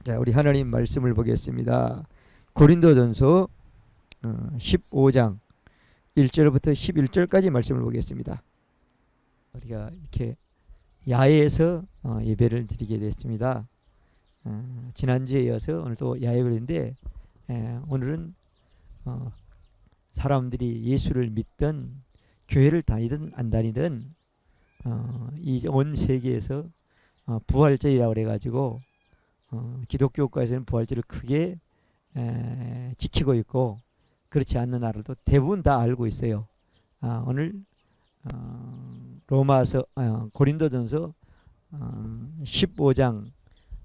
자, 우리 하나님 말씀을 보겠습니다. 고린도전서 15장 1절부터 11절까지 말씀을 보겠습니다. 우리가 이렇게 야외에서 예배를 드리게 됐습니다. 지난주에 이어서 오늘 또 야외인데 오늘은 사람들이 예수를 믿던 교회를 다니든 안 다니든 이 온 세계에서 부활절이라고 그래가지고 기독교국가에서는 부활절을 크게 지키고 있고 그렇지 않는 나라도 대부분 다 알고 있어요. 오늘 로마서 고린도전서 15장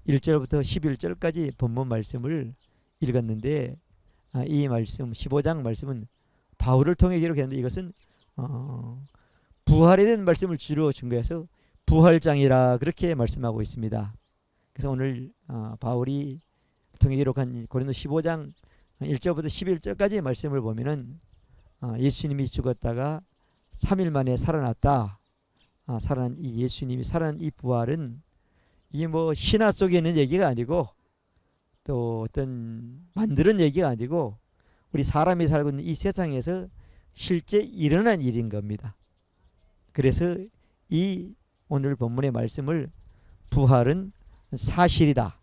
1절부터 11절까지 본문 말씀을 읽었는데 이 말씀 15장 말씀은 바울을 통해 기록했는데 이것은 부활에 대한 말씀을 주로 증거해서 부활장이라 그렇게 말씀하고 있습니다. 그래서 오늘 바울이 통해 기록한 고린도 15장 1절부터 11절까지의 말씀을 보면은 예수님이 죽었다가 3일 만에 살아났다. 살아난 이 예수님이 살아난 이 부활은 이 뭐 신화 속에 있는 얘기가 아니고 또 어떤 만드는 얘기가 아니고 우리 사람이 살고 있는 이 세상에서 실제 일어난 일인 겁니다. 그래서 이 오늘 본문의 말씀을 부활은 사실이다.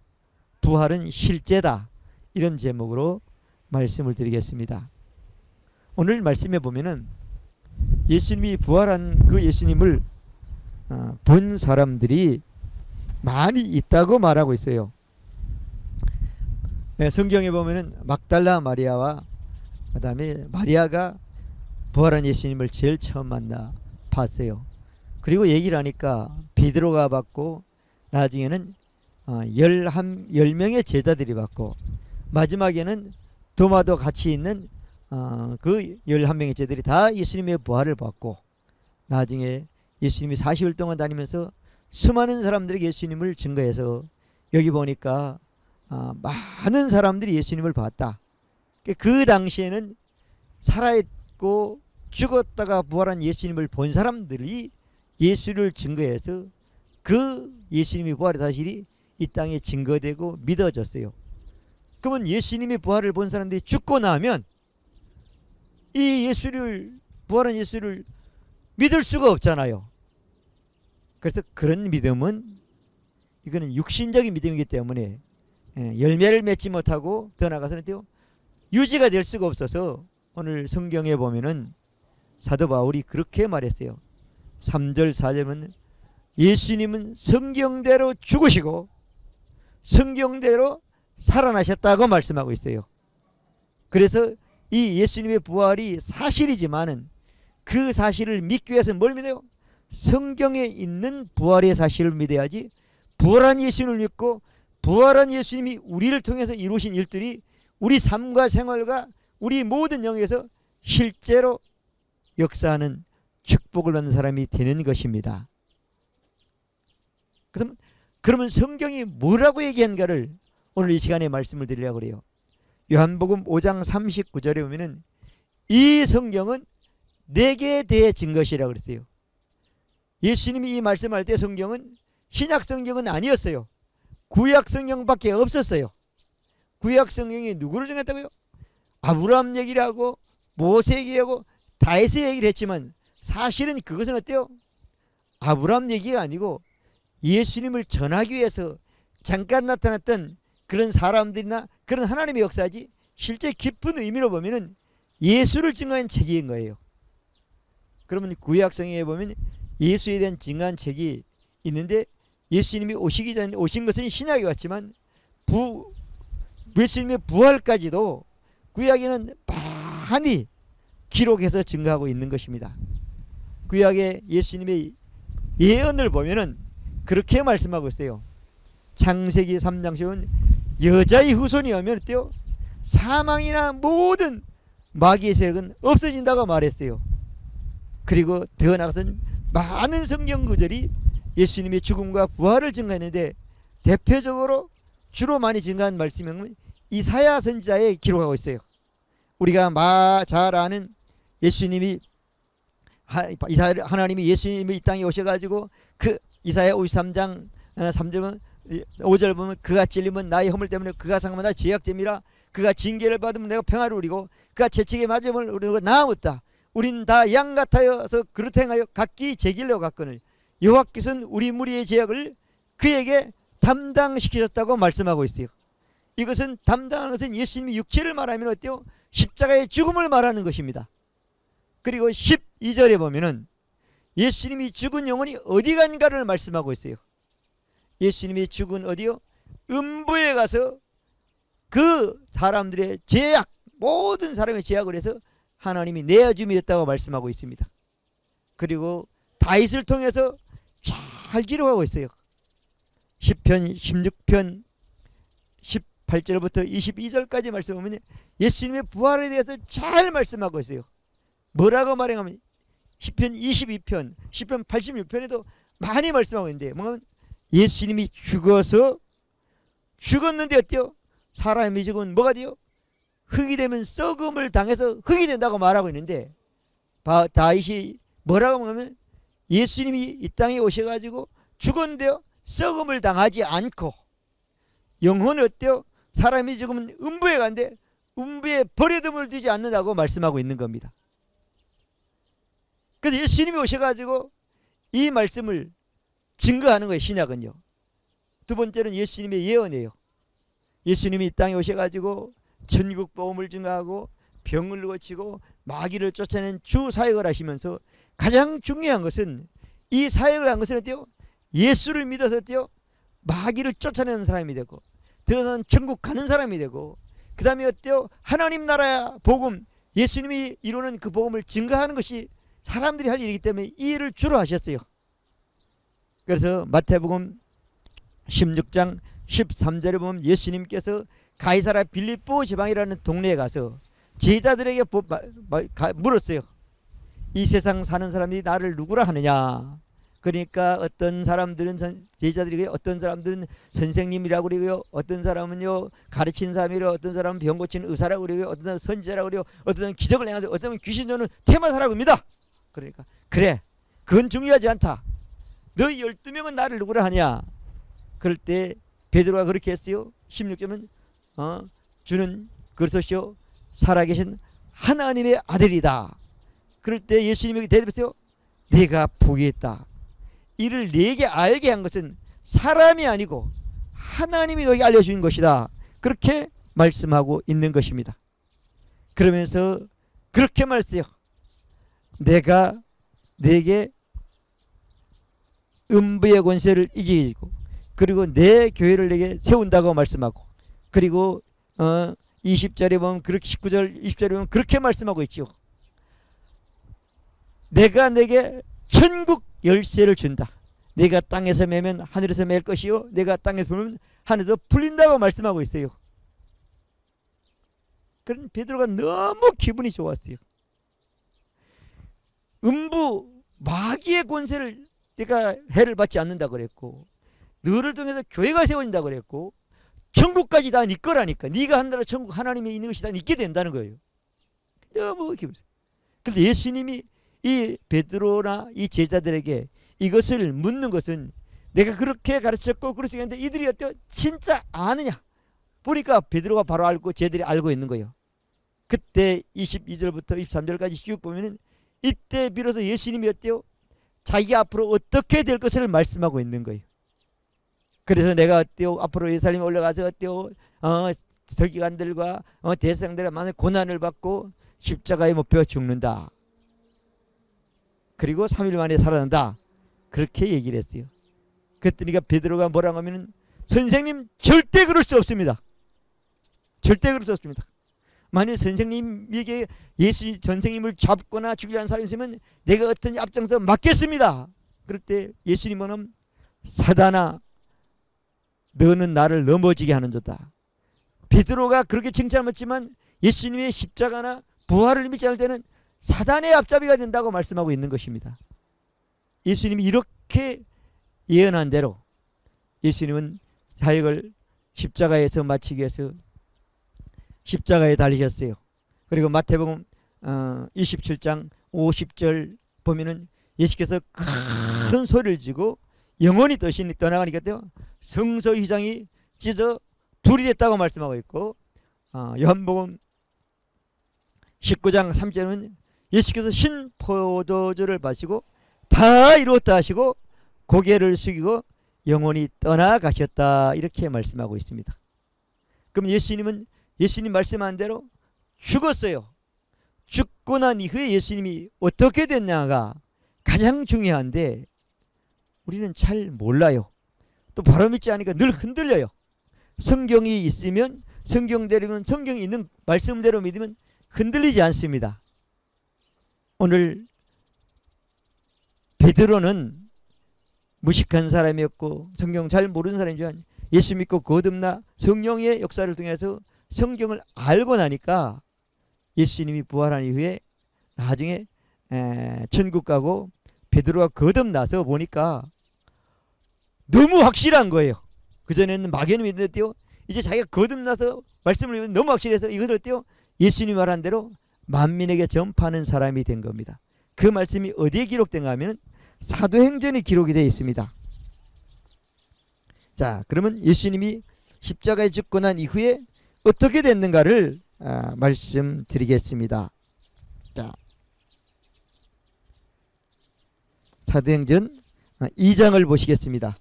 부활은 실제다. 이런 제목으로 말씀을 드리겠습니다. 오늘 말씀에 보면은 예수님이 부활한 그 예수님을 본 사람들이 많이 있다고 말하고 있어요. 성경에 보면은 막달라 마리아와 그 다음에 마리아가 부활한 예수님을 제일 처음 만나 봤어요. 그리고 얘기를 하니까 베드로가 봤고 나중에는 10명의 제자들이 봤고 마지막에는 도마도 같이 있는 그 11명의 제자들이 다 예수님의 부활을 봤고 나중에 예수님이 40일 동안 다니면서 수많은 사람들에게 예수님을 증거해서 여기 보니까 많은 사람들이 예수님을 봤다. 그 당시에는 살아있고 죽었다가 부활한 예수님을 본 사람들이 예수를 증거해서 그 예수님이 부활의 사실이 이 땅에 증거되고 믿어졌어요. 그러면 예수님이 부활을 본 사람들이 죽고 나면 이 예수를 부활한 예수를 믿을 수가 없잖아요. 그래서 그런 믿음은 이거는 육신적인 믿음이기 때문에 열매를 맺지 못하고 더 나아가서는 유지가 될 수가 없어서 오늘 성경에 보면은 사도 바울이 그렇게 말했어요. 3절 4절은 예수님은 성경대로 죽으시고 성경대로 살아나셨다고 말씀하고 있어요. 그래서 이 예수님의 부활이 사실이지만은 그 사실을 믿기 위해서 뭘 믿어요? 성경에 있는 부활의 사실을 믿어야지 부활한 예수님을 믿고 부활한 예수님이 우리를 통해서 이루신 일들이 우리 삶과 생활과 우리 모든 영역에서 실제로 역사하는 축복을 받는 사람이 되는 것입니다. 그러면 성경이 뭐라고 얘기한가를 오늘 이 시간에 말씀을 드리려고 그래요. 요한복음 5장 39절에 보면은 이 성경은 내게 대해 진 것이라고 그랬어요. 예수님이 이 말씀할 때 성경은 신약 성경은 아니었어요. 구약 성경밖에 없었어요. 구약 성경이 누구를 정했다고요? 아브라함 얘기를 하고 모세 얘기하고 다윗의 얘기를 했지만 사실은 그것은 어때요? 아브라함 얘기가 아니고 예수님을 전하기 위해서 잠깐 나타났던 그런 사람들이나 그런 하나님의 역사지 실제 깊은 의미로 보면은 예수를 증거한 책인 거예요. 그러면 구약 성경에 보면 예수에 대한 증거한 책이 있는데 예수님이 오시기 전에 오신 것은 신약에 왔지만 예수님의 부활까지도 구약에는 많이 기록해서 증거하고 있는 것입니다. 구약의 예수님의 예언을 보면은 그렇게 말씀하고 있어요. 창세기 3장 10은 여자의 후손이 오면 어때요? 사망이나 모든 마귀의 세력은 없어진다고 말했어요. 그리고 더 나아가서는 많은 성경 구절이 예수님의 죽음과 부활을 증거했는데 대표적으로 주로 많이 증거한 말씀은 이사야 선지자에 기록하고 있어요. 우리가 잘 아는 예수님이 하나님이 예수님이 이 땅에 오셔가지고 그 이사야 53장 3절은 5절 보면 그가 찔리면 나의 허물 때문에 그가 상하면 나 죄악됨이라 그가 징계를 받으면 내가 평화를 누리고 그가 채찍에 맞음을 우리가 나아왔다. 우린 다 양 같아서 그릇 행하여 각기 제 길로 갔거늘 여호와께서는 우리 무리의 죄악을 그에게 담당시키셨다고 말씀하고 있어요. 이것은 담당하는 것은 예수님이 육체를 말하면 어때요? 십자가의 죽음을 말하는 것입니다. 그리고 12절에 보면은 예수님이 죽은 영혼이 어디 간가를 말씀하고 있어요. 예수님이 죽은 어디요? 음부에 가서 그 사람들의 죄악, 모든 사람의 죄악을 해서 하나님이 내어줌이 됐다고 말씀하고 있습니다. 그리고 다윗을 통해서 잘 기록하고 있어요. 시편 16편 18절부터 22절까지 말씀하면 예수님의 부활에 대해서 잘 말씀하고 있어요. 뭐라고 말하냐면 시편 22편, 시편 86편에도 많이 말씀하고 있는데 뭐냐면 예수님이 죽었는데 어때요? 사람이 죽으면 뭐가 돼요? 흙이 되면 썩음을 당해서 흙이 된다고 말하고 있는데 다윗이 뭐라고 하면 예수님이 이 땅에 오셔가지고 죽었는데요 썩음을 당하지 않고 영혼은 어때요? 사람이 죽으면 음부에 간데 음부에 버려둠을 두지 않는다고 말씀하고 있는 겁니다. 그래서 예수님이 오셔가지고 이 말씀을 증거하는 거예요. 신약은요. 두 번째는 예수님의 예언이에요. 예수님이 이 땅에 오셔가지고 천국 복음을 증거하고 병을 고치고 마귀를 쫓아낸 주 사역을 하시면서 가장 중요한 것은 이 사역을 한 것은 어때요? 예수를 믿어서 어때요? 마귀를 쫓아내는 사람이 되고 더 이상 천국 가는 사람이 되고 그 다음에 어때요? 하나님 나라의 복음 예수님이 이루는 그 복음을 증거하는 것이 사람들이 할 일이기 때문에 이 일을 주로 하셨어요. 그래서 마태복음 16장 13절에 보면 예수님께서 가이사라 빌립보 지방이라는 동네에 가서 제자들에게 물었어요. 이 세상 사는 사람들이 나를 누구라 하느냐. 그러니까 어떤 사람들은 제자들에게 어떤 사람들은 선생님이라고 그러고요. 어떤 사람은요 가르치는 사람이라고, 어떤 사람은 병 고치는 의사라고 그러고요. 어떤 사람은 선지자라고 그러고, 어떤 사람은 기적을 행하고, 어떤 사람은 귀신 쫓는 테마사라고 합니다. 그러니까 그래 그건 중요하지 않다. 너희 12명은 나를 누구라 하냐. 그럴 때 베드로가 그렇게 했어요. 16절은 주는 그리스도시요 살아계신 하나님의 아들이다. 그럴 때 예수님이 대답했어요. 내가 포기했다. 이를 내게 알게 한 것은 사람이 아니고 하나님이 너에게 알려준 것이다. 그렇게 말씀하고 있는 것입니다. 그러면서 그렇게 말했어요. 내가 내게 음부의 권세를 이기고 그리고 내 교회를 내게 세운다고 말씀하고 그리고 20절에 보면 그렇게 19절 20절에 보면 그렇게 말씀하고 있죠. 내가 내게 천국 열쇠를 준다. 내가 땅에서 매면 하늘에서 맬 것이요 내가 땅에서 풀면 하늘에서 풀린다고 말씀하고 있어요. 그런 베드로가 너무 기분이 좋았어요. 음부 마귀의 권세를 내가 해를 받지 않는다 그랬고 너를 통해서 교회가 세워진다 그랬고 천국까지 다 네 거라니까. 네가 한다라 천국 하나님이 있는 것이 다 있게 된다는 거예요. 너무 기분. 그래서 예수님이 이 베드로나 이 제자들에게 이것을 묻는 것은 내가 그렇게 가르쳤고 그렇게 했는데 이들이 어때요? 진짜 아느냐. 보니까 베드로가 바로 알고 쟤들이 알고 있는 거예요. 그때 22절부터 23절까지 쭉 보면은 이때 비로소 예수님이 어때요? 자기 앞으로 어떻게 될 것을 말씀하고 있는 거예요. 그래서 내가 어때요? 앞으로 예루살렘에 올라가서 어때요? 서기관들과 대상들의 많은 고난을 받고 십자가에 못 박혀 죽는다. 그리고 3일 만에 살아난다. 그렇게 얘기를 했어요. 그랬더니 베드로가 뭐라고 하면은 선생님 절대 그럴 수 없습니다. 절대 그럴 수 없습니다. 만약 선생님에게 예수 선생님을 잡거나 죽이려는 사람이 있으면 내가 어떤 앞장서 맞겠습니다. 그럴 때 예수님은 사단아 너는 나를 넘어지게 하는 자다. 베드로가 그렇게 칭찬했지만 예수님의 십자가나 부활을 믿지 않을 때는 사단의 앞잡이가 된다고 말씀하고 있는 것입니다. 예수님이 이렇게 예언한 대로 예수님은 사역을 십자가에서 마치기 위해서 십자가에 달리셨어요. 그리고 마태복음 27장 50절 보면은 예수께서 큰 소리를 지고 영원히 떠나가니까 성소 휘장이 찢어 둘이 됐다고 말씀하고 있고, 요한복음 19장 3절은 예수께서 신 포도주를 마시고 다 이루었다 하시고 고개를 숙이고 영원히 떠나가셨다, 이렇게 말씀하고 있습니다. 그럼 예수님은 예수님 말씀한 대로 죽었어요. 죽고 난 이후에 예수님이 어떻게 됐냐가 가장 중요한데 우리는 잘 몰라요. 또 바로 믿지 않으니까 늘 흔들려요. 성경이 있으면, 성경대로면, 성경이 있는 말씀대로 믿으면 흔들리지 않습니다. 오늘 베드로는 무식한 사람이었고 성경 잘 모르는 사람이지만 예수 믿고 거듭나 성령의 역사를 통해서 성경을 알고 나니까 예수님이 부활한 이후에 나중에 천국 가고 베드로가 거듭나서 보니까 너무 확실한 거예요. 그전에는 막연히 믿었대요. 이제 자기가 거듭나서 말씀을 읽으면 너무 확실해서 이것을 어때요? 예수님이 말한 대로 만민에게 전파하는 사람이 된 겁니다. 그 말씀이 어디에 기록된가 하면 사도행전에 기록이 되어 있습니다. 자, 그러면 예수님이 십자가에 죽고 난 이후에 어떻게 됐는가를 말씀드리겠습니다. 자, 사도행전 2장을 보시겠습니다.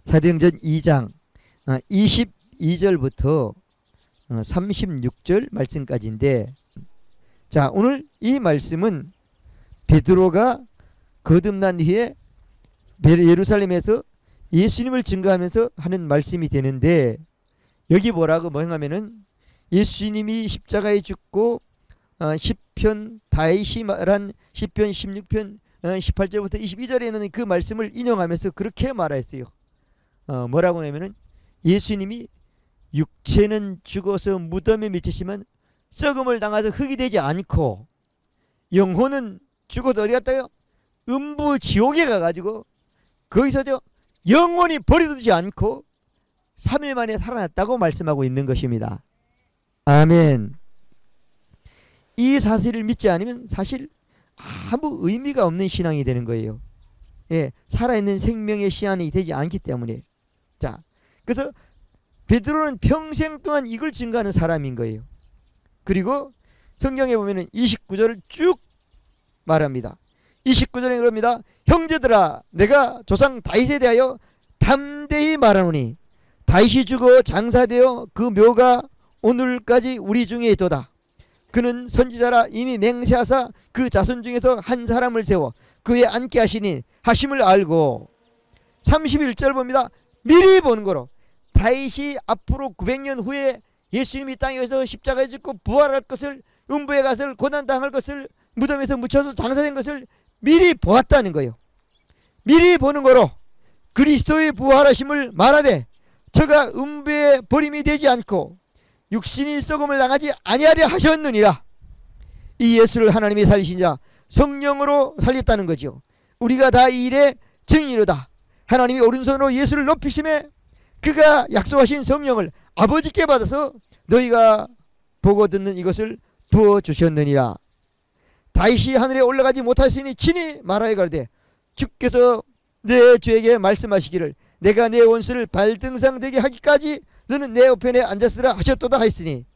사도행전 2장 22절부터 36절 말씀까지인데, 자, 오늘 이 말씀은 베드로가 거듭난 후에 예루살렘에서 예수님을 증거하면서 하는 말씀이 되는데, 여기 뭐라고 하면은 예수님이 십자가에 죽고 시편 다윗이 말한 시편 16편 18절부터 22절에는 그 말씀을 인용하면서 그렇게 말했어요. 뭐라고 하면은 예수님이 육체는 죽어서 무덤에 미치지만 썩음을 당해서 흙이 되지 않고 영혼은 죽어도 어디 갔다요? 음부 지옥에 가가지고 거기서 영원히 버려두지 않고 3일 만에 살아났다고 말씀하고 있는 것입니다. 아멘. 이 사실을 믿지 않으면 사실 아무 의미가 없는 신앙이 되는 거예요. 예, 살아있는 생명의 신앙이 되지 않기 때문에. 자, 그래서 베드로는 평생 동안 이걸 증거하는 사람인 거예요. 그리고 성경에 보면은 29절을 쭉 말합니다. 29절에 그럽니다. 형제들아, 내가 조상 다윗에 대하여 담대히 말하노니 다윗이 죽어 장사되어 그 묘가 오늘까지 우리 중에 있도다. 그는 선지자라 이미 맹세하사 그 자손 중에서 한 사람을 세워 그에 앉게 하심을 알고, 31절 봅니다. 미리 보는 거로 다윗이 앞으로 900년 후에 예수님이 땅에 오셔서 십자가에 죽고 부활할 것을, 음부에 가서 고난당할 것을, 무덤에서 묻혀서 장사된 것을 미리 보았다는 거예요. 미리 보는 거로 그리스도의 부활하심을 말하되 저가 음부에 버림이 되지 않고 육신이 썩음을 당하지 아니하려 하셨느니라. 이 예수를 하나님이 살리시니라 성령으로 살렸다는 거죠. 우리가 다 이 일의 증인이로다. 하나님이 오른손으로 예수를 높이심에 그가 약속하신 성령을 아버지께 받아서 너희가 보고 듣는 이것을 부어주셨느니라. 다윗이 하늘에 올라가지 못하였으니 친히 말하여 가로되 주께서 내 주에게 말씀하시기를 내가 내 원수를 발등상 되게 하기까지 너는 내 우편에 앉았으라 하셨도다 하였으니,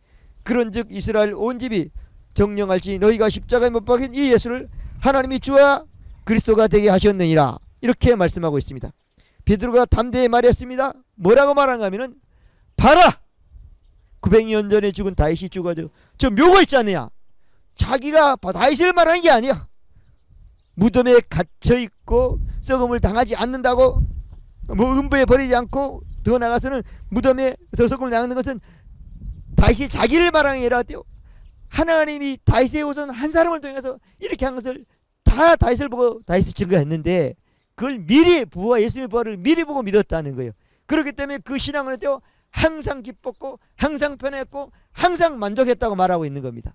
그런즉 이스라엘 온 집이 정령할지 너희가 십자가에 못 박힌 이 예수를 하나님이 주와 그리스도가 되게 하셨느니라. 이렇게 말씀하고 있습니다. 베드로가 담대히 말했습니다. 뭐라고 말한가 하면은 봐라, 900년 전에 죽은 다윗이 죽어도 저 묘가 있지 않느냐. 자기가 다윗을 말하는 게 아니야. 무덤에 갇혀있고 썩음을 당하지 않는다고, 음부에 버리지 않고 더 나가서는 무덤에 썩음을 당하는 것은 다윗이 자기를 말하는 게 아니라 하나님이 다윗의 우선 한 사람을 통해서 이렇게 한 것을 다 다윗을 보고 다윗이 증거했는데, 그걸 미리 부활, 예수님의 부활을 미리 보고 믿었다는 거예요. 그렇기 때문에 그 신앙은 항상 기뻤고 항상 편했고 항상 만족했다고 말하고 있는 겁니다.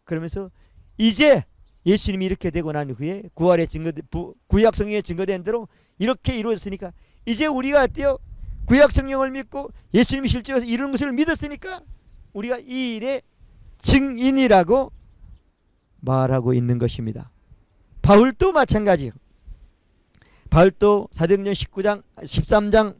그러면서 이제 예수님이 이렇게 되고 난 후에 구약의 성경에 증거된 대로 이렇게 이루어졌으니까 이제 우리가 어때요? 구약 성경을 믿고 예수님이 실제로 이루는 것을 믿었으니까 우리가 이 일에 증인이라고 말하고 있는 것입니다. 바울도 마찬가지예요. 바울도 사도행전 13장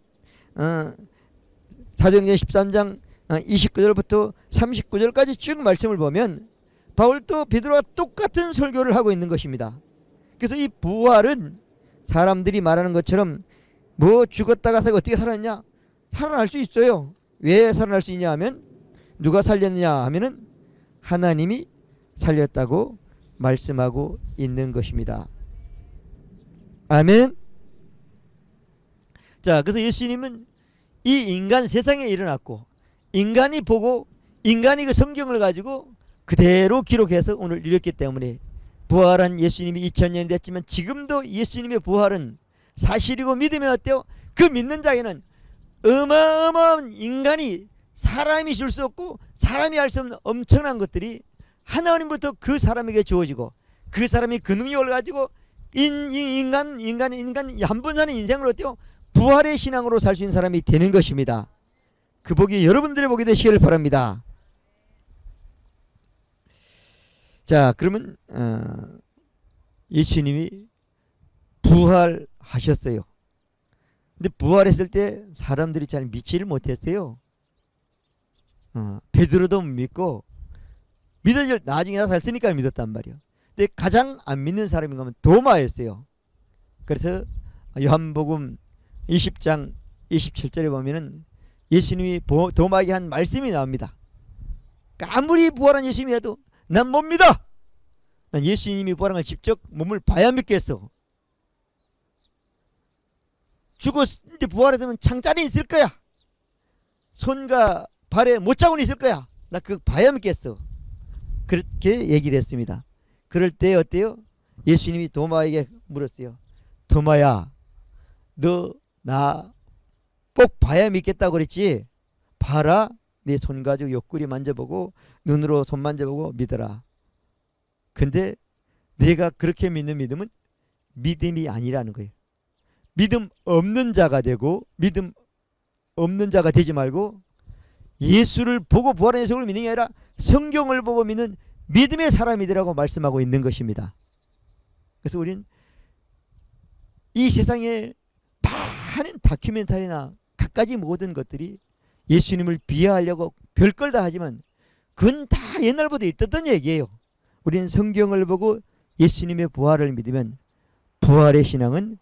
사도행전 13장 29절부터 39절까지 쭉 말씀을 보면 바울도 베드로와 똑같은 설교를 하고 있는 것입니다. 그래서 이 부활은 사람들이 말하는 것처럼 뭐 죽었다가 어떻게 살았냐? 살아날 수 있어요. 왜 살아날 수 있냐 하면 누가 살렸느냐 하면은 하나님이 살렸다고 말씀하고 있는 것입니다. 아멘. 자, 그래서 예수님은 이 인간 세상에 일어났고 인간이 보고 인간이 그 성경을 가지고 그대로 기록해서 오늘 이뤘기 때문에 부활한 예수님이 2000년이 됐지만 지금도 예수님의 부활은 사실이고 믿으면 어때요? 그 믿는 자에는 어마어마한 인간이 사람이 줄 수 없고 사람이 할 수 없는 엄청난 것들이 하나님부터 그 사람에게 주어지고 그 사람이 그 능력을 가지고 인간이 한 번 사는 인생을 어때요? 부활의 신앙으로 살 수 있는 사람이 되는 것입니다. 그 복이 여러분들의 복이 되시기를 바랍니다. 자, 그러면 예수님이 부활하셨어요. 근데 부활했을 때 사람들이 잘 믿지를 못했어요. 베드로도 못 믿고 믿어질 나중에 다 살았으니까 믿었단 말이에요. 근데 가장 안 믿는 사람이 가면 도마였어요. 그래서 요한복음 20장 27절에 보면은 예수님이 도마에게 한 말씀이 나옵니다. 아무리 부활한 예수님이 해도 난 못 믿어. 난 예수님이 부활한 걸 직접 몸을 봐야 믿겠어. 죽었는데 부활하면 창자리 있을 거야. 손과 발에 못자국이 있을 거야. 나 그거 봐야 믿겠어. 그렇게 얘기를 했습니다. 그럴 때 어때요? 예수님이 도마에게 물었어요. 도마야, 너 나 꼭 봐야 믿겠다고 그랬지? 봐라. 내 손 가지고 옆구리 만져보고 눈으로 손 만져보고 믿어라. 근데 내가 그렇게 믿는 믿음은 믿음이 아니라는 거예요. 믿음 없는 자가 되고 믿음 없는 자가 되지 말고 예수를 보고 부활한 예수를 믿는 게 아니라 성경을 보고 믿는 믿음의 사람이 되라고 말씀하고 있는 것입니다. 그래서 우리는 이 세상에 많은 다큐멘터리나 갖가지 모든 것들이 예수님을 비하하려고 별걸 다 하지만 그건 다 옛날부터 있었던 얘기예요. 우리는 성경을 보고 예수님의 부활을 믿으면 부활의 신앙은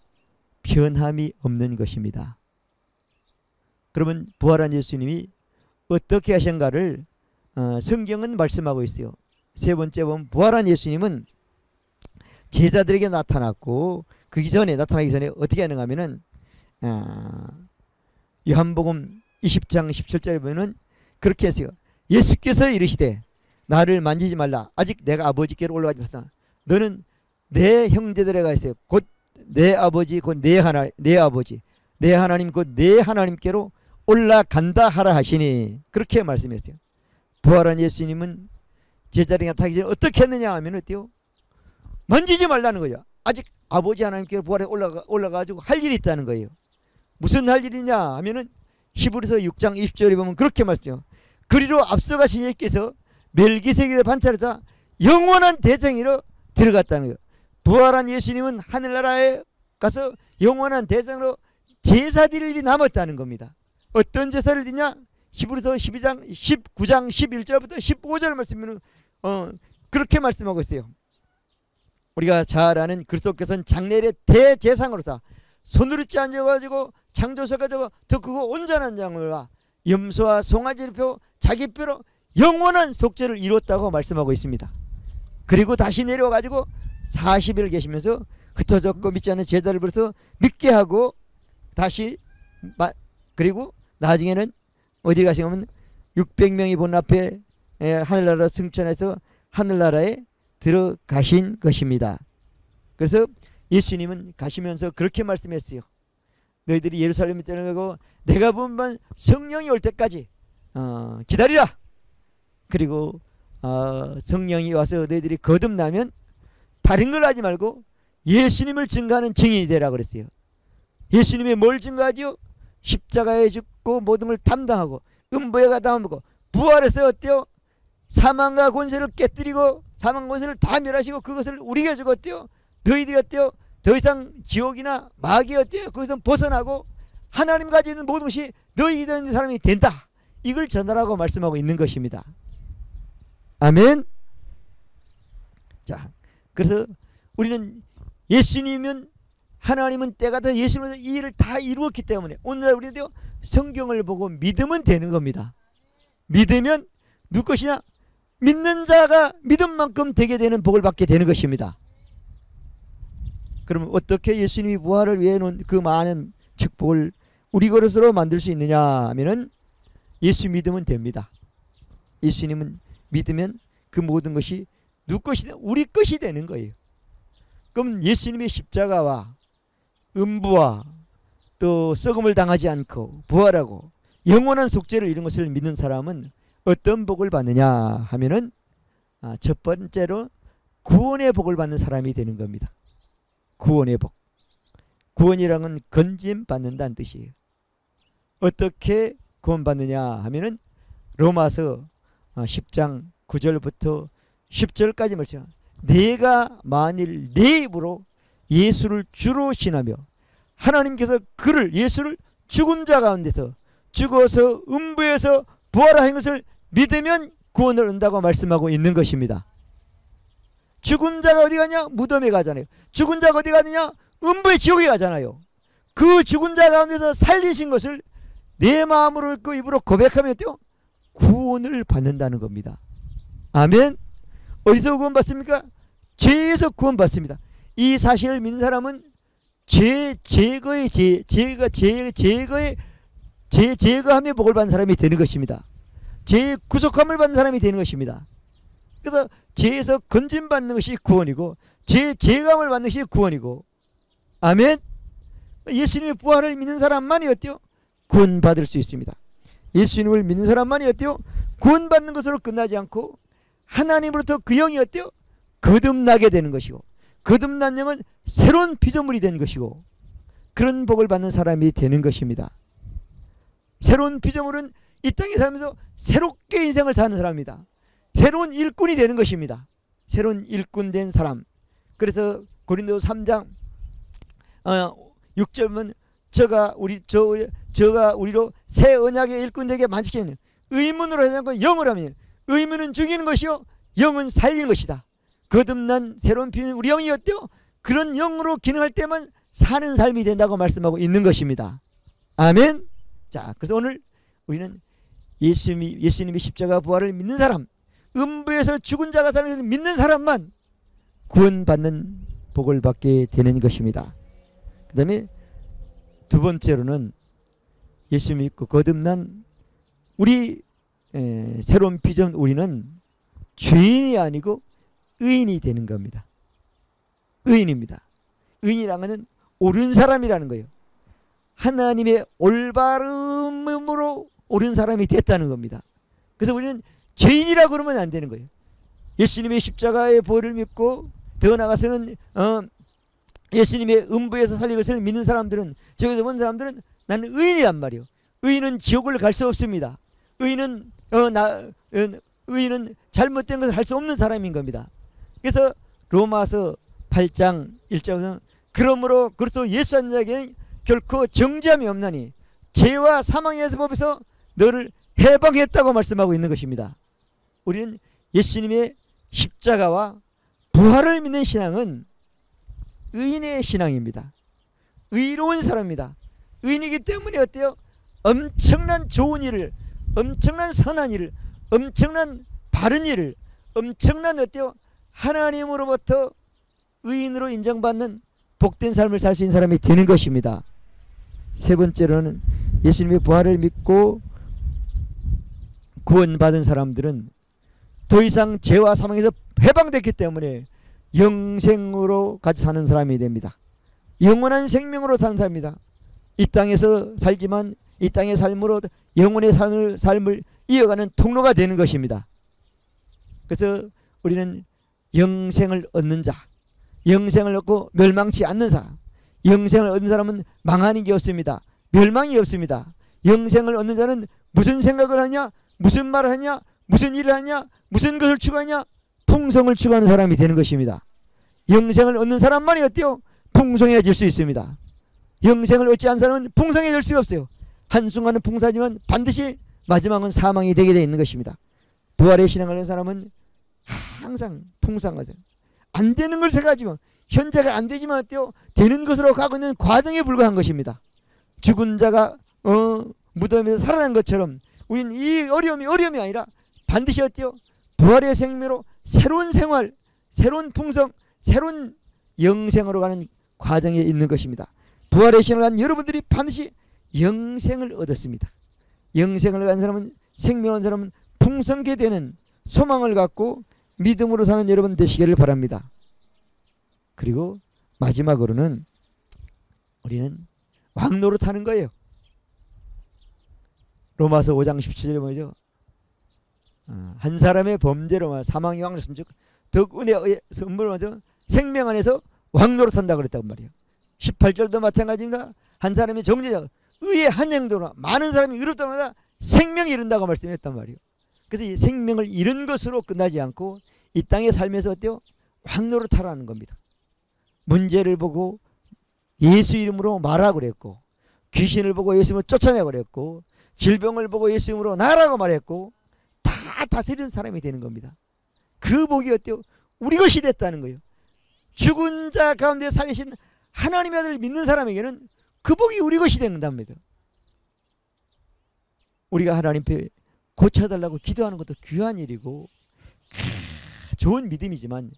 변함이 없는 것입니다. 그러면 부활한 예수님이 어떻게 하신가를 성경은 말씀하고 있어요. 세 번째 보면 부활한 예수님은 제자들에게 나타났고 나타나기 전에 어떻게 하는가 하면은 요한복음 20장 17절에 보면은 그렇게 했어요. 예수께서 이르시되 나를 만지지 말라. 아직 내가 아버지께로 올라가지 못했다. 너는 내 형제들에 가 있어요. 곧 내 아버지 곧 내 아버지 내 하나님 곧 내 하나님께로 올라간다 하라 하시니 그렇게 말씀했어요. 부활한 예수님은 제자리가 타기 전에 어떻게 했느냐 하면 어때요? 만지지 말라는 거죠. 아직 아버지 하나님께로 부활에 올라가지고 할 일이 있다는 거예요. 무슨 할 일이냐 하면은 히브리서 6장 20절에 보면 그렇게 말씀해요. 그리로 앞서가신 예수께서 멜기세덱의 반차례다 영원한 대장으로 들어갔다는 거예요. 부활한 예수님은 하늘나라에 가서 영원한 대장으로 제사 드릴 일이 남았다는 겁니다. 어떤 제사를 드냐? 히브리서 19장 11절부터 15절 말씀은 그렇게 말씀하고 있어요. 우리가 잘 아는 그리스도께서는 장래일의 대제사장으로서 손으로 찌어가지고 창조서 가지고 더 크고 온전한 장으로와 염소와 송아지를 펴고 자기 뼈로 영원한 속죄를 이뤘다고 말씀하고 있습니다. 그리고 다시 내려와 가지고 40일 계시면서 흩어졌고 믿지 않는 제자를 불러서 믿게 하고 다시 그리고 나중에는 어디 가시면 600명이 본 앞에 하늘나라 승천해서 하늘나라에 들어가신 것입니다. 그래서 예수님은 가시면서 그렇게 말씀했어요. 너희들이 예루살렘에 떠나고 내가 본번 성령이 올 때까지 기다리라. 그리고 성령이 와서 너희들이 거듭나면 다른 걸 하지 말고 예수님을 증거하는 증인이 되라 그랬어요. 예수님이 뭘 증거하죠? 십자가에 죽고 모든 걸 담당하고 음부에 가담하고 부활해서 어때요? 사망과 권세를 깨뜨리고 사망 권세를 다 멸하시고 그것을 우리에게 주고 어때요? 너희들이 어때요? 더 이상 지옥이나 마귀 어때요? 거기서 벗어나고 하나님 가지고 있는 모든 것이 너희 되는 사람이 된다. 이걸 전하라고 말씀하고 있는 것입니다. 아멘. 자, 그래서 우리는 예수님은 하나님은 때가 더 예수님은 이 일을 다 이루었기 때문에 오늘날 우리도 성경을 보고 믿으면 되는 겁니다. 믿으면 누구 것이냐? 믿는 자가 믿은 만큼 되게 되는 복을 받게 되는 것입니다. 그러면 어떻게 예수님이 부활을 위해 놓은 그 많은 축복을 우리 것으로 만들 수 있느냐 하면은 예수 믿으면 됩니다. 예수님은 믿으면 그 모든 것이 누구 것이든 우리 것이 되는 거예요. 그럼 예수님의 십자가와 음부와 또 썩음을 당하지 않고 부활하고 영원한 속죄를 이룬 것을 믿는 사람은 어떤 복을 받느냐 하면은 첫 번째로 구원의 복을 받는 사람이 되는 겁니다. 구원의 복. 구원이라는 건 건짐 받는다는 뜻이에요. 어떻게 구원받느냐 하면은 로마서 10장 9절부터 10절까지 말씀. 내가 만일 내 입으로 예수를 주로 신하며 하나님께서 그를 예수를 죽은 자 가운데서 죽어서 음부에서 부활하신 것을 믿으면 구원을 얻는다고 말씀하고 있는 것입니다. 죽은 자가 어디 가냐? 무덤에 가잖아요. 죽은 자가 어디 가느냐? 음부의 지옥에 가잖아요. 그 죽은 자 가운데서 살리신 것을 내 마음으로 그 입으로 고백하면 어때요? 구원을 받는다는 겁니다. 아멘. 어디서 구원받습니까? 죄에서 구원받습니다. 이 사실을 믿는 사람은 죄 제거의 제거함의 복을 받는 사람이 되는 것입니다. 죄 구속함을 받는 사람이 되는 것입니다. 그래서 죄에서 건짐받는 것이 구원이고 죄 제거함을 받는 것이 구원이고 아멘. 예수님의 부활을 믿는 사람만이 어때요? 구원받을 수 있습니다. 예수님을 믿는 사람만이 어때요? 구원받는 것으로 끝나지 않고 하나님으로부터 그 영이 어때요? 거듭나게 되는 것이고 거듭난 영은 새로운 피조물이 되는 것이고 그런 복을 받는 사람이 되는 것입니다. 새로운 피조물은 이 땅에 살면서 새롭게 인생을 사는 사람입니다. 새로운 일꾼이 되는 것입니다. 새로운 일꾼 된 사람. 그래서 고린도서 3장 6절은 저가 우리로 새 언약의 일꾼 되게 만지시는 의문으로 하지 않고 영으로 하면 의문은 죽이는 것이요 영은 살리는 것이다. 거듭난 새로운 피조물 우리 영이 어때요? 그런 영으로 기능할 때만 사는 삶이 된다고 말씀하고 있는 것입니다. 아멘. 자, 그래서 오늘 우리는 예수님이 십자가 부활을 믿는 사람, 음부에서 죽은 자가 사는 것을 믿는 사람만 구원받는 복을 받게 되는 것입니다. 그 다음에 두 번째로는 예수 믿고 거듭난 우리 새로운 피조물 우리는 죄인이 아니고 의인이 되는 겁니다. 의인입니다. 의인이라는 것은 옳은 사람이라는 거예요. 하나님의 올바름으로 옳은 사람이 됐다는 겁니다. 그래서 우리는 죄인이라고 그러면 안 되는 거예요. 예수님의 십자가의 보혈을 믿고 더 나아가서는 예수님의 음부에서 살린 것을 믿는 사람들은 저기서 본 사람들은 나는 의인이란 말이에요. 의인은 지옥을 갈 수 없습니다. 의인은 잘못된 것을 할 수 없는 사람인 겁니다. 그래서 로마서 8장 1절에서 그러므로 그리스도 예수 한 자에게는 결코 정죄함이 없나니 죄와 사망의 법에서 너를 해방했다고 말씀하고 있는 것입니다. 우리는 예수님의 십자가와 부활을 믿는 신앙은 의인의 신앙입니다. 의로운 사람입니다. 의인이기 때문에 어때요? 엄청난 좋은 일을, 엄청난 선한 일을, 엄청난 바른 일을, 엄청난 어때요? 하나님으로부터 의인으로 인정받는 복된 삶을 살 수 있는 사람이 되는 것입니다. 세 번째로는 예수님의 부활을 믿고 구원받은 사람들은 더 이상 죄와 사망에서 해방됐기 때문에 영생으로 같이 사는 사람이 됩니다. 영원한 생명으로 사는 사람입니다. 이 땅에서 살지만 이 땅의 삶으로 영원의 삶을 이어가는 통로가 되는 것입니다. 그래서 우리는 영생을 얻는 자, 영생을 얻고 멸망치 않는 자, 영생을 얻는 사람은 망하는 게 없습니다. 멸망이 없습니다. 영생을 얻는 자는 무슨 생각을 하냐, 무슨 말을 하냐, 무슨 일을 하냐, 무슨 것을 추구하냐? 풍성을 추구하는 사람이 되는 것입니다. 영생을 얻는 사람만이 어때요? 풍성해질 수 있습니다. 영생을 얻지 않은 사람은 풍성해질 수가 없어요. 한순간은 풍성하지만 반드시 마지막은 사망이 되게 되어 있는 것입니다. 부활의 신앙을 하는 사람은 항상 풍성하죠. 안 되는 걸 생각하지만, 현재가 안 되지만 어때요? 되는 것으로 가고 있는 과정에 불과한 것입니다. 죽은 자가 무덤에서 살아난 것처럼 우리는 이 어려움이 아니라 반드시 어때요? 부활의 생명으로 새로운 생활, 새로운 풍성, 새로운 영생으로 가는 과정에 있는 것입니다. 부활의 신앙을 한 여러분들이 반드시 영생을 얻었습니다. 영생을 얻은 사람은, 생명을 얻은 사람은 풍성케 되는 소망을 갖고 믿음으로 사는 여러분 되시기를 바랍니다. 그리고 마지막으로는 우리는 왕노릇하는 거예요. 로마서 5장 17절에 뭐죠? 한 사람의 범죄로 사망이 왕노릇한 즉 덕 은혜의 선물을 먼저 생명 안에서 왕노릇한다 그랬단 말이에요. 18절도 마찬가지입니다. 한 사람의 정죄자 의의 한 행동으로 많은 사람이 의롭다마다 생명이 이른다고 말씀했단 말이에요. 그래서 이 생명을 잃은 것으로 끝나지 않고 이 땅에 살면서 어때요? 왕노릇하라는 겁니다. 문제를 보고 예수 이름으로 말하고 그랬고, 귀신을 보고 예수 이름으로 쫓아내고 그랬고, 질병을 보고 예수 이름으로 나라고 말했고, 다 다스리는 사람이 되는 겁니다. 그 복이 어때요? 우리 것이 됐다는 거예요. 죽은 자 가운데 살리신 하나님의 아들을 믿는 사람에게는 그 복이 우리 것이 된답니다. 우리가 하나님 앞에 고쳐달라고 기도하는 것도 귀한 일이고 좋은 믿음이지만,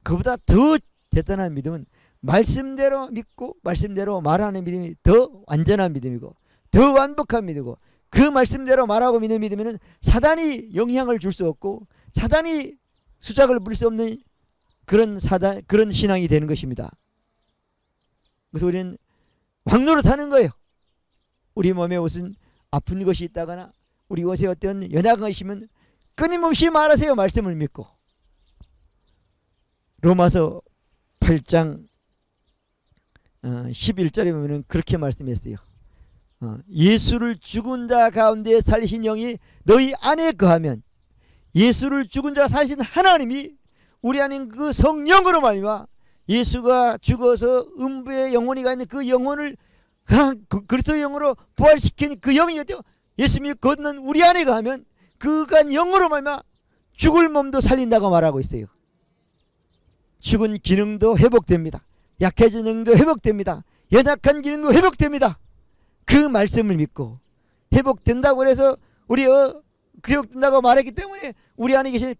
그보다 더 대단한 믿음은 말씀대로 믿고 말씀대로 말하는 믿음이 더 완전한 믿음이고 더 완벽한 믿음이고, 그 말씀대로 말하고 믿는 믿음에는 사단이 영향을 줄 수 없고 사단이 수작을 부릴 수 없는 그런 신앙이 되는 것입니다. 그래서 우리는 왕노릇하는 거예요. 우리 몸에 무슨 아픈 것이 있다거나 우리 옷에 어떤 연약한 것이 있으면 끊임없이 말하세요. 말씀을 믿고. 로마서 8장 11절에 보면 그렇게 말씀했어요. 예수를 죽은 자 가운데 살리신 영이 너희 안에 거하면, 예수를 죽은 자 살리신 하나님이 우리 안에 그 성령으로 말미암아 예수가 죽어서 음부의 영혼이 가 있는 그 영혼을 그리스도 영으로 부활시킨 그 영이 어때요? 예수님이 거듭난 우리 안에 가면 그가 영으로 말미암아 죽을 몸도 살린다고 말하고 있어요. 죽은 기능도 회복됩니다. 약해진 기능도 회복됩니다. 연약한 기능도 회복됩니다. 그 말씀을 믿고 회복된다고 해서 우리 회복된다고 말했기 때문에 우리 안에 계신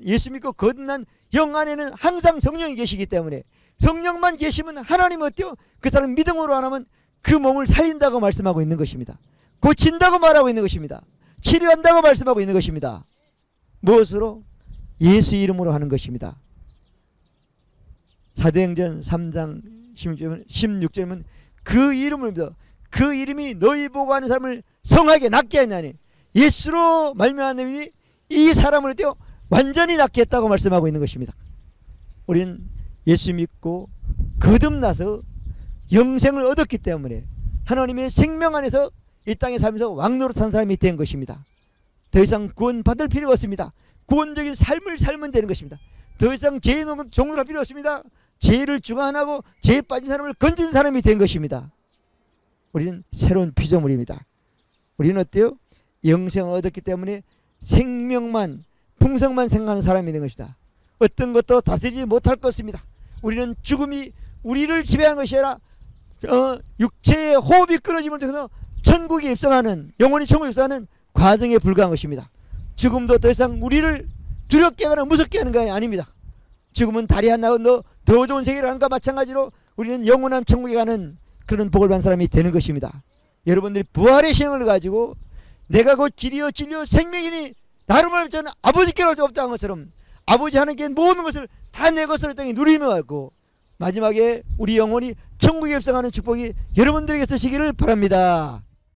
예수 믿고 거듭난 영 안에는 항상 성령이 계시기 때문에, 성령만 계시면 하나님은 어때요? 그 사람 믿음으로 안 하면 그 몸을 살린다고 말씀하고 있는 것입니다. 고친다고 말하고 있는 것입니다. 치료한다고 말씀하고 있는 것입니다. 무엇으로? 예수 이름으로 하는 것입니다. 사도행전 3장 16절은 그 이름을 믿어 그 이름이 너희 보고 하는 사람을 성하게 낫게 하냐니, 예수로 말미암아 이 사람을 어때요? 완전히 낫게 했다고 말씀하고 있는 것입니다. 우리는 예수 믿고 거듭나서 영생을 얻었기 때문에 하나님의 생명 안에서 이 땅에 살면서 왕노릇한 사람이 된 것입니다. 더 이상 구원받을 필요가 없습니다. 구원적인 삶을 살면 되는 것입니다. 더 이상 죄의 종로할 필요 없습니다. 죄를 주관하고 죄에 빠진 사람을 건진 사람이 된 것입니다. 우리는 새로운 피조물입니다. 우리는 어때요? 영생을 얻었기 때문에 생명만, 풍성만 생각하는 사람이 된 것이다. 어떤 것도 다스리지 못할 것입니다. 우리는 죽음이 우리를 지배하는 것이 아니라 육체의 호흡이 끊어짐을 통해서 천국에 입성하는, 영원히 천국에 입성하는 과정에 불과한 것입니다. 죽음도 더 이상 우리를 두렵게 하거나 무섭게 하는 것이 아닙니다. 죽음은 다리 하나 더 좋은 세계를 가는 것과 마찬가지로 우리는 영원한 천국에 가는 그런 복을 받는 사람이 되는 것입니다. 여러분들이 부활의 신앙을 가지고 내가 곧 길이요 진리요 생명이니 나로 말하면 저는 아버지께로 올 수 없다는 것처럼 아버지 하나님께 모든 것을 다 내 것으로 땅에 누리며 갖고 마지막에 우리 영혼이 천국에 입성하는 축복이 여러분들에게 쓰시기를 바랍니다.